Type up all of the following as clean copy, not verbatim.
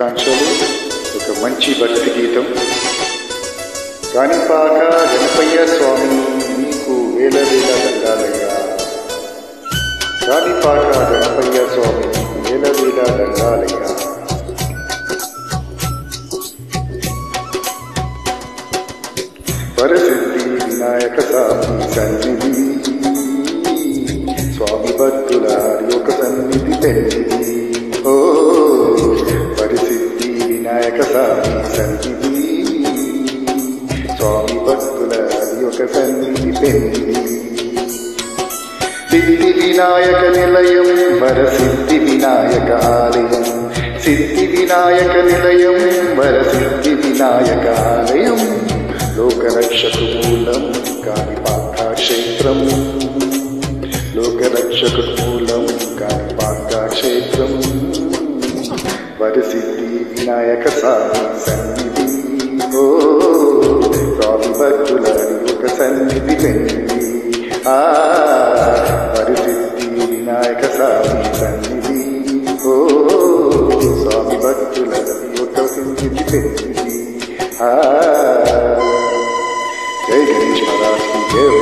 కాంక్షలు ఒక మంచి భక్తి గీతం. కాణిపాక గణపయ్య స్వామి నీకు వేల వేల దండాలయ్యా. కాణిపాక గణపయ్య స్వామి వేల వేల దండాలయ్యా. వరసిద్ధి వినాయక స్వామి సన్నిధి, స్వామి భక్తుల యొక్క సన్నిధి పెన్నిధి. ఓ వరసిద్ధి వినాయక స్వామి సన్నిధి, స్వామి భక్తుల యొక్క సన్నిధి పెన్నిధి. సిద్ధి వినాయక నిలయం వరసిద్ధి వినాయక ఆలయం, సిద్ధి వినాయక నిలయం వరసిద్ధి వినాయక ఆలయం. లోకరక్షకు మూలం కాణిపాక క్షేత్రం, లోకరక్షకు మూలం కాణిపాక క్షేత్రం. వరసిద్ధి వినాయక స్వామి సన్నిధి, ఓ స్వామి భక్తుల ఒక సన్నిధి పెన్నిధి. వరసిద్ధి వినాయక స్వామి సన్నిధి, ఓ స్వామి భక్తుల ఒక సన్నిధి పెన్నిధి. జై గణేష్ మహారాజ్ की जय हो.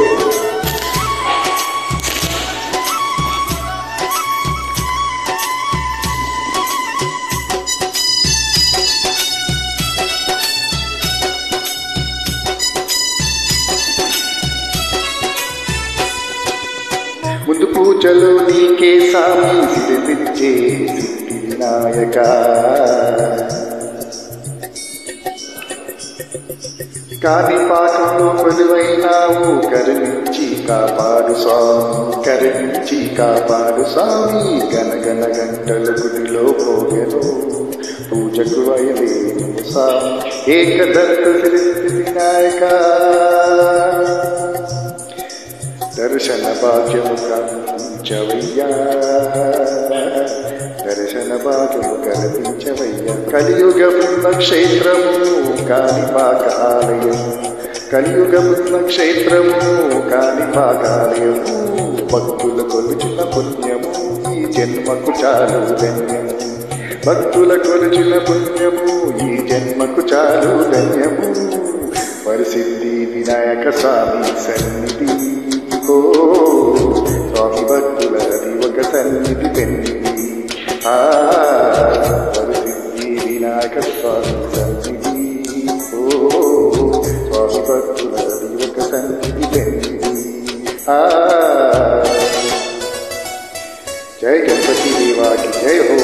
ముందు పూజలు నీకే సామి సిద్ధించే సిద్ధి వినాయక. కాణిపాకంలో కొలువైనావు కరుణించి కాపాడు స్వామి, కరుణించి కాపాడు స్వామి. గనగన గంటలు గుడిలో పోగెను పూజకు వయలేను స్వామి. ఏకదంత సిద్ధి వినాయక దర్శన భాగ్యము కల్పించవయ్యా, దర్శన భాగ్యము కల్పించవయ్యా. కలియుగ పుణ్యక్షేత్రము కాణిపాక ఆలయం, కలియుగ పుణ్యక్షేత్రము కాణిపాక ఆలయము. భక్తుల కొలుచిన పుణ్యము ఈ జన్మకు చాలు ధన్యము, భక్తుల కొలుచిన పుణ్యము ఈ జన్మకు చాలు ధన్యము. వరసిద్ధి వినాయక స్వామి సన్నిధి, ఓ స్వామి భక్తుల ఒక సన్నిధి పెన్నిధి. వరసిద్ధి వినాయక స్వామి సన్నిధి, ఓ స్వామి భక్తుల ఒక సన్నిధి పెన్నిధి. జై గణపతి దేవాకి జై హో.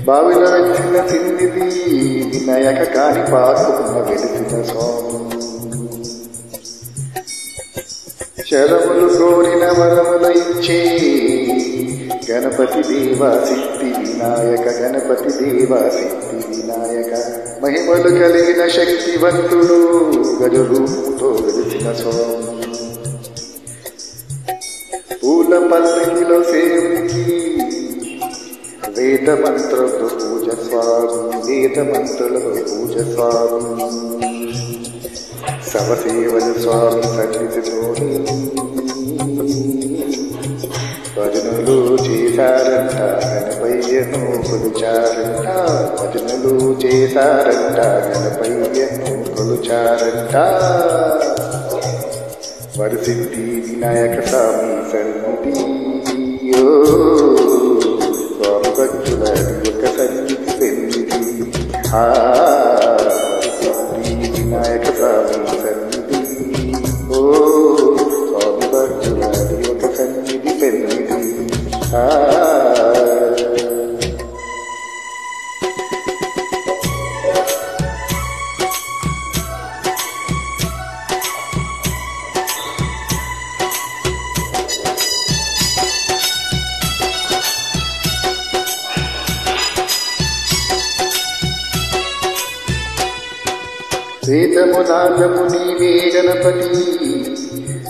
బావిలో వెలిసిన సిన్నిధి వినాయక కాణిపాకమున వెలిసిన స్వామి. శరములు కోరిన వరముల ఇచ్చే గణపతి దేవ సిద్ధి వినాయక, గణపతి దేవ సిద్ధి వినాయక. మహిమలు కలిగిన శక్తివంతుడు గజరూపుతో వెలిసిన స్వామి. పూల పల్లకిలో సేవునికి వేద మంత్రులతో పూజ స్వామి, వేద మంత్రులతో పూజ స్వామి. సవసేవలు స్వామి సన్నిధితోని భజనలు చేశారంట, గణపయ్యను కొలుచారంట, భజనలు చేశారంట, గణపయ్యను కొలుచారంట. వరసిద్ధి వినాయక స్వామి సన్నిధి, ఓ స్వామి భక్తుల ఒక సన్నిధి పెన్నిధి. వరసిద్ధి వినాయక స్వామి సన్నిధి, ఓ స్వామి భక్తుల ఒక సన్నిధి పెన్నిధి. వేదము నాదము నీవే గణపతి,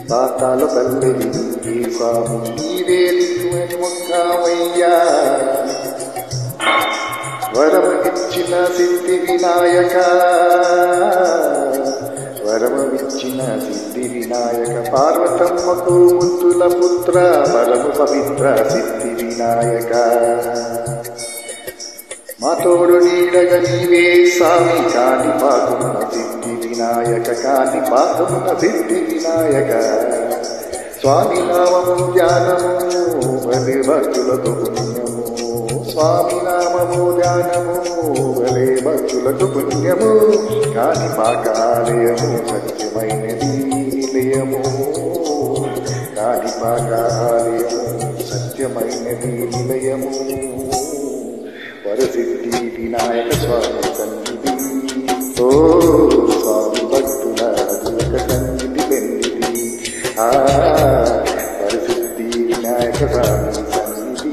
పాతాల పల్లెలు నీవే స్వామి. నీవే దిక్కువని మొక్కామయ్యా, వరమిచ్చిన సిద్ధి వినాయక, వరమిచ్చిన సిద్ధి వినాయక, పార్వతమ్మకు ముద్దుల పుత్ర పరము పవిత్ర సిద్ధి వినాయక. మా తోడు నీడగ నీవే స్వామి, కాని పాకమున సిద్ధి వినాయక, కాని పాకమున సిద్ధి వినాయక. స్వామి నామము ధ్యానము భలే భక్తులకు పుణ్యము, స్వామి నామము ధ్యానము భలే భక్తులకు పుణ్యము. కాని పాకాలయము సత్యమైనది నిలయము, కాని పాకాలయము సత్యమైనది నిలయము. వరసిద్ధి వినాయక స్వామి సన్నిధి, ఓ స్వామి భక్తుల ఒక సన్నిధి పెన్నిధి. వరసిద్ధి వినాయక స్వామి సన్నిధి,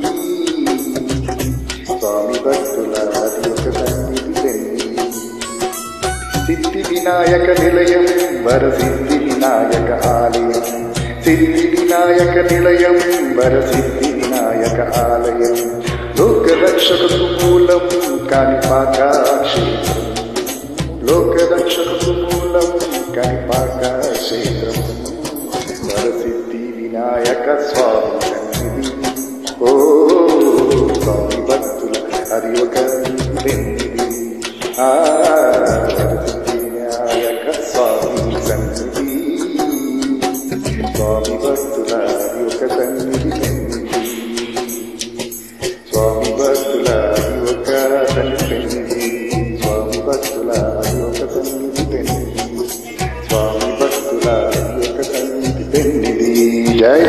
స్వామి భక్తుల ఒక సన్నిధి పెన్నిధి. సిద్ధి వినాయక నిలయం వరసిద్ధి వినాయక ఆలయం, సిద్ధి వినాయక నిలయం వరసిద్ధి వినాయక ఆలయం. లోకరక్షకు మూలం కాణిపాక క్షేత్రం, లోకరక్షకు మూలం కాణిపాక క్షేత్రం. వరసిద్ధి వినాయక స్వామి సన్నిధి, ఓ స్వామి భక్తుల హరి ఒక పెన్నిధి. వరసిద్ధి వినాయక స్వామి సన్నిధి, స్వామి భక్తుల హరి ఒక సన్నిధి పెన్నిధి. స్వామి భక్తుల ఒక సన్నిధి, స్వామి భక్తుల ఒక సన్నిధి పెన్నిధి, స్వామి భక్తుల ఒక సన్నిధి పెన్నిధి. జై